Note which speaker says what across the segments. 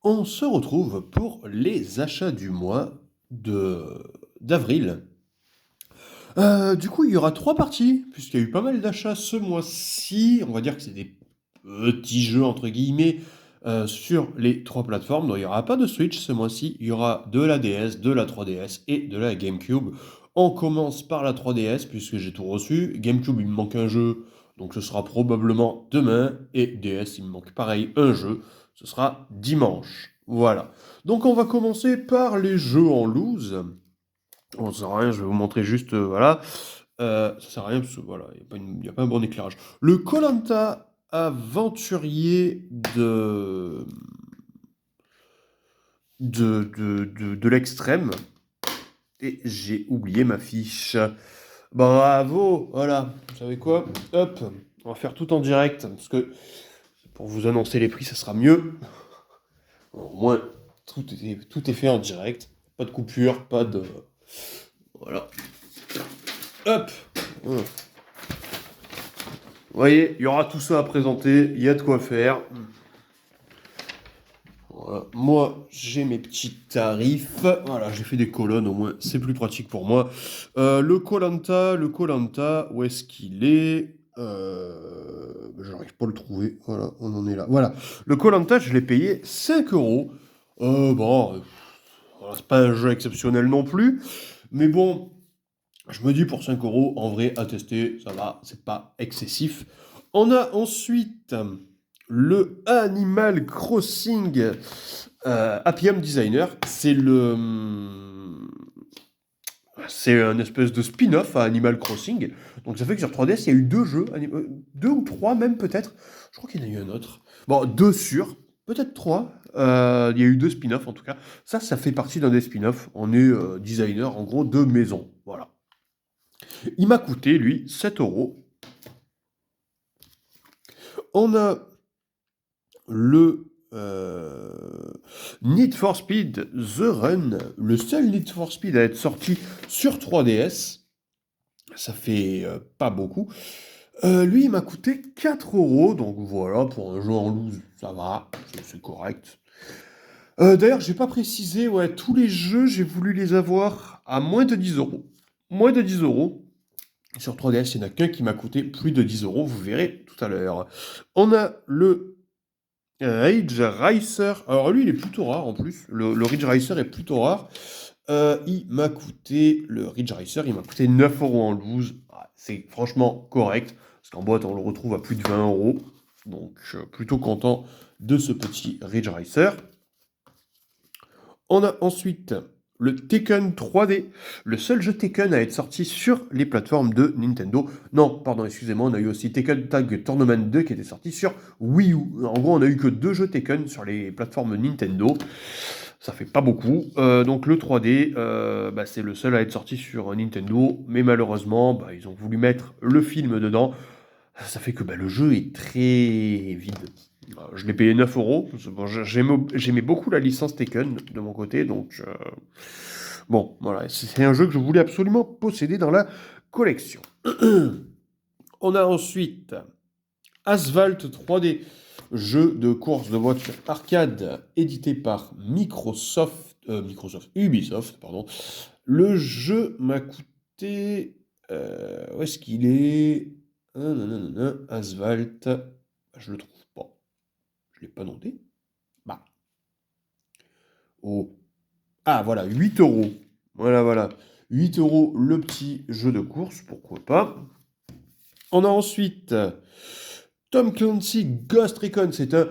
Speaker 1: On se retrouve pour les achats du mois de d'avril. Du coup, il y aura 3 parties, puisqu'il y a eu pas mal d'achats ce mois-ci. On va dire que c'est des «petits jeux» entre guillemets, sur les 3 plateformes. Donc il y aura pas de Switch ce mois-ci, il y aura de la DS, de la 3DS et de la GameCube. On commence par la 3DS puisque j'ai tout reçu. GameCube, il me manque un jeu, donc ce sera probablement demain. Et DS, il me manque pareil un jeu, ce sera dimanche. Voilà. Donc on va commencer par les jeux en loose. On sert à rien, je vais vous montrer juste, voilà. Ça sert à rien parce que voilà, il y a pas un bon éclairage. Le koh aventurier de l'extrême. Et j'ai oublié ma fiche. Bravo, voilà. Vous savez quoi? Hop, on va faire tout en direct parce que pour vous annoncer les prix, ça sera mieux. Au moins, tout est fait en direct. Pas de coupure, pas de. Voilà. Hop. Voilà. Vous voyez, il y aura tout ça à présenter, il y a de quoi faire. Voilà. Moi, j'ai mes petits tarifs. Voilà, j'ai fait des colonnes, au moins, c'est plus pratique pour moi. Le koh où est-ce qu'il est? J'arrive pas à le trouver. Voilà, on en est là. Voilà. Le koh je l'ai payé 5 euros. Bon, voilà, c'est pas un jeu exceptionnel non plus. Mais bon, je me dis pour 5 euros, en vrai, à tester, ça va, c'est pas excessif. On a ensuite le Animal Crossing Happy Home Designer. C'est un espèce de spin-off à Animal Crossing. Donc ça fait que sur 3DS, il y a eu deux jeux, deux ou trois même peut-être. Je crois qu'il y en a eu un autre. Bon, deux sur, peut-être trois. Il y a eu deux spin-offs en tout cas. Ça fait partie d'un des spin-offs. On est designer en gros de maison. Voilà. Il m'a coûté, lui, 7 euros. On a le Need for Speed The Run, le seul Need for Speed à être sorti sur 3DS. Ça fait pas beaucoup. Lui, il m'a coûté 4 euros, donc voilà, pour un jeu en loose, ça va, c'est correct. D'ailleurs, j'ai pas précisé, ouais, tous les jeux, j'ai voulu les avoir à moins de 10 euros. Moins de 10 euros. Sur 3DS, il n'y en a qu'un qui m'a coûté plus de 10 euros, vous verrez tout à l'heure. On a le Ridge Racer. Alors lui, il est plutôt rare en plus. Le Ridge Racer est plutôt rare. Le Ridge Racer, il m'a coûté 9 euros en loose. Ah, c'est franchement correct. Parce qu'en boîte, on le retrouve à plus de 20 euros. Donc, plutôt content de ce petit Ridge Racer. On a ensuite le Tekken 3D, le seul jeu Tekken à être sorti sur les plateformes de Nintendo. Non, pardon, excusez-moi, on a eu aussi Tekken Tag Tournament 2 qui était sorti sur Wii U. En gros, on a eu que deux jeux Tekken sur les plateformes Nintendo. Ça fait pas beaucoup. Donc le 3D, c'est le seul à être sorti sur Nintendo, mais malheureusement, ils ont voulu mettre le film dedans. Ça fait que le jeu est très vide. Je l'ai payé 9 euros. Bon, j'aimais beaucoup la licence Taken de mon côté, donc bon, voilà, c'est un jeu que je voulais absolument posséder dans la collection. On a ensuite Asphalt 3D, jeu de course de voiture arcade édité par Ubisoft, pardon. Le jeu m'a coûté, où est-ce qu'il est? Asphalt, je le trouve pas. Je l'ai pas noté. Bah, oh. Ah, voilà, 8 euros. Voilà, voilà. 8 euros le petit jeu de course, pourquoi pas. On a ensuite Tom Clancy Ghost Recon. C'est un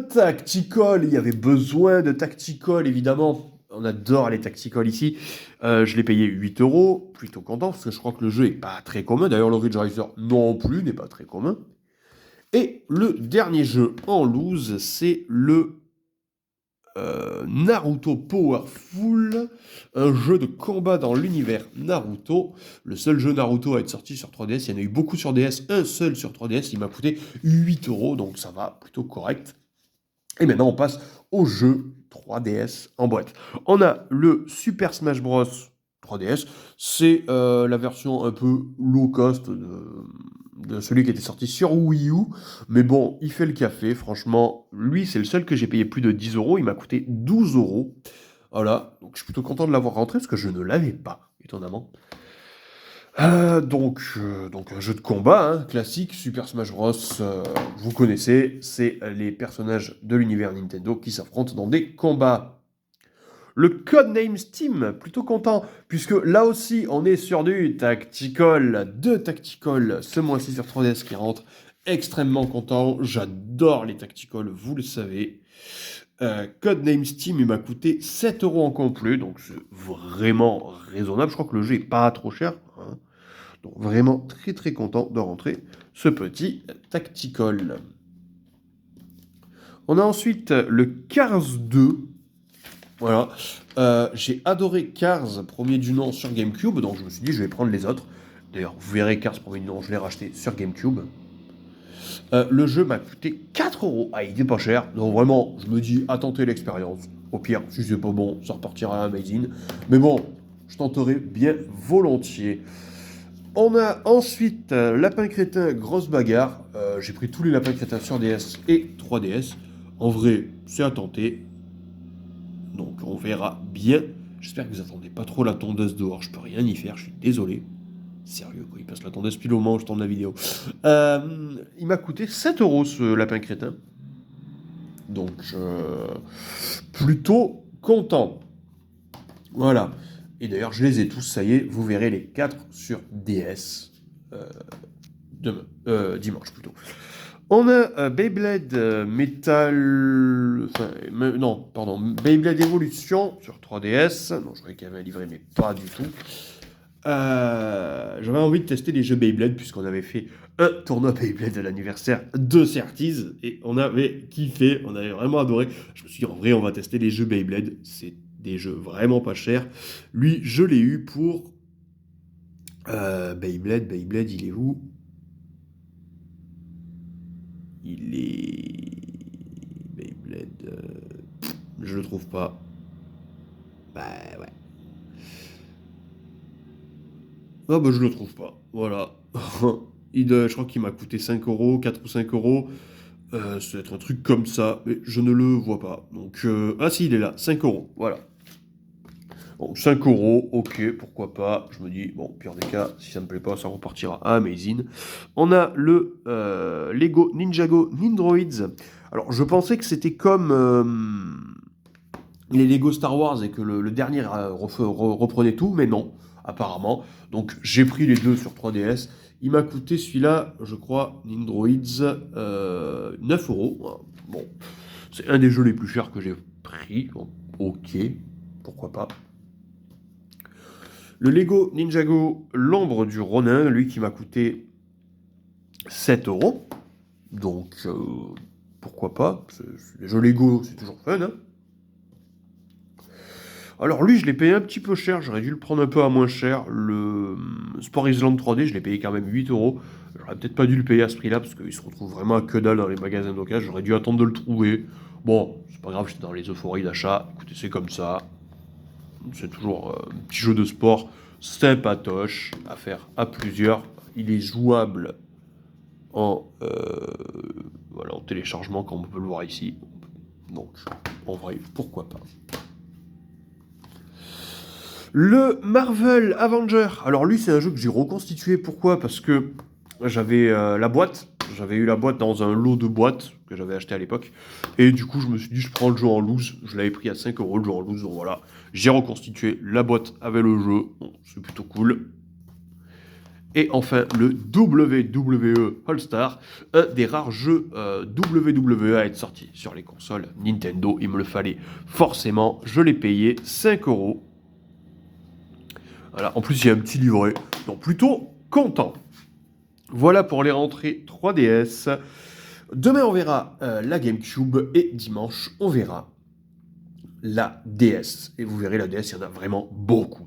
Speaker 1: tactical. Il y avait besoin de tactical, évidemment. On adore les tactical ici. Je l'ai payé 8 euros. Plutôt content parce que je crois que le jeu est pas très commun. D'ailleurs, le Ridge Racer non plus n'est pas très commun. Et le dernier jeu en loose, c'est le Naruto Powerful, un jeu de combat dans l'univers Naruto. Le seul jeu Naruto à être sorti sur 3DS, il y en a eu beaucoup sur DS, un seul sur 3DS, il m'a coûté 8 euros, donc ça va, plutôt correct. Et maintenant on passe au jeu 3DS en boîte. On a le Super Smash Bros 3DS, c'est la version un peu low cost de celui qui était sorti sur Wii U. Mais bon, il fait le café. Franchement, lui, c'est le seul que j'ai payé plus de 10 euros. Il m'a coûté 12 euros. Voilà, donc je suis plutôt content de l'avoir rentré parce que je ne l'avais pas, étonnamment. Donc un jeu de combat, hein, classique, Super Smash Bros. Vous connaissez, c'est les personnages de l'univers Nintendo qui s'affrontent dans des combats. Le Codename Steam, plutôt content, puisque là aussi on est sur du Tactical, deux Tactical ce mois-ci sur 3DS qui rentre. Extrêmement content, j'adore les Tactical, vous le savez. Codename Steam, il m'a coûté 7 euros en complet, donc c'est vraiment raisonnable. Je crois que le jeu est pas trop cher, hein. Donc vraiment très très content de rentrer ce petit Tactical. On a ensuite le Cars 2. Voilà. J'ai adoré Cars, premier du nom sur GameCube, donc je me suis dit je vais prendre les autres. D'ailleurs, vous verrez Cars, premier du nom, je l'ai racheté sur GameCube. Le jeu m'a coûté 4 euros. Ah, il était pas cher. Donc vraiment, je me dis, à tenter l'expérience. Au pire, si c'est pas bon, ça repartira à Amazing. Mais bon, je tenterai bien volontiers. On a ensuite Lapin Crétin, grosse bagarre. J'ai pris tous les Lapins Crétins sur DS et 3DS. En vrai, c'est à tenter. Donc on verra bien. J'espère que vous attendez pas trop la tondeuse dehors. Je peux rien y faire, je suis désolé. Sérieux, quoi, il passe la tondeuse pile au moment où je tourne la vidéo. Il m'a coûté 7 euros ce Lapin Crétin. Donc, plutôt content. Voilà. Et d'ailleurs, je les ai tous, ça y est, vous verrez les 4 sur DS. Dimanche plutôt. On a Beyblade Metal... Enfin, non, pardon. Beyblade Evolution sur 3DS. Non, je croyais qu'il y avait un livret, mais pas du tout. J'avais envie de tester les jeux Beyblade puisqu'on avait fait un tournoi Beyblade à l'anniversaire de Certise et on avait kiffé, on avait vraiment adoré. Je me suis dit en vrai on va tester les jeux Beyblade, c'est des jeux vraiment pas chers. Lui je l'ai eu pour Beyblade, il est où? Il est Beyblade, je le trouve pas. Bah ouais. Ah bah je le trouve pas, voilà. Je crois qu'il m'a coûté 5 euros, 4 ou 5 euros. Ça doit être un truc comme ça, mais je ne le vois pas. Donc, ah si, il est là, 5 euros, voilà. Bon, 5 euros, ok, pourquoi pas. Je me dis, bon, pire des cas, si ça me plaît pas, ça repartira à Amazing. On a le Lego Ninjago Nindroids. Alors, je pensais que c'était comme les Lego Star Wars et que le dernier reprenait tout, mais non, apparemment. Donc j'ai pris les deux sur 3DS. Il m'a coûté celui-là, je crois, Nindroids, 9 euros. Bon, c'est un des jeux les plus chers que j'ai pris. Bon, ok, pourquoi pas. Le Lego Ninjago, l'ombre du Ronin, lui qui m'a coûté 7 euros. Donc, pourquoi pas. Les jeux Lego, c'est toujours fun, hein. Alors lui, je l'ai payé un petit peu cher, j'aurais dû le prendre un peu à moins cher. Le Sport Island 3D, je l'ai payé quand même 8 euros. J'aurais peut-être pas dû le payer à ce prix-là, parce qu'il se retrouve vraiment à que dalle dans les magasins d'occasion. J'aurais dû attendre de le trouver. Bon, c'est pas grave, j'étais dans les euphories d'achat. Écoutez, c'est comme ça. C'est toujours un petit jeu de sport sympatoche à faire à plusieurs. Il est jouable en, voilà, en téléchargement, comme on peut le voir ici. Donc, en vrai, pourquoi pas. Le Marvel Avenger. Alors lui, c'est un jeu que j'ai reconstitué. Pourquoi? Parce que j'avais la boîte. J'avais eu la boîte dans un lot de boîtes que j'avais acheté à l'époque. Et du coup, je me suis dit, je prends le jeu en loose. Je l'avais pris à 5 euros le jeu en loose. Donc voilà, j'ai reconstitué la boîte avec le jeu. Bon, c'est plutôt cool. Et enfin, le WWE All-Star, un des rares jeux WWE à être sorti sur les consoles Nintendo. Il me le fallait forcément. Je l'ai payé 5 euros. Voilà, en plus, il y a un petit livret. Donc, plutôt content. Voilà pour les rentrées 3DS. Demain, on verra la GameCube. Et dimanche, on verra la DS. Et vous verrez, la DS, il y en a vraiment beaucoup.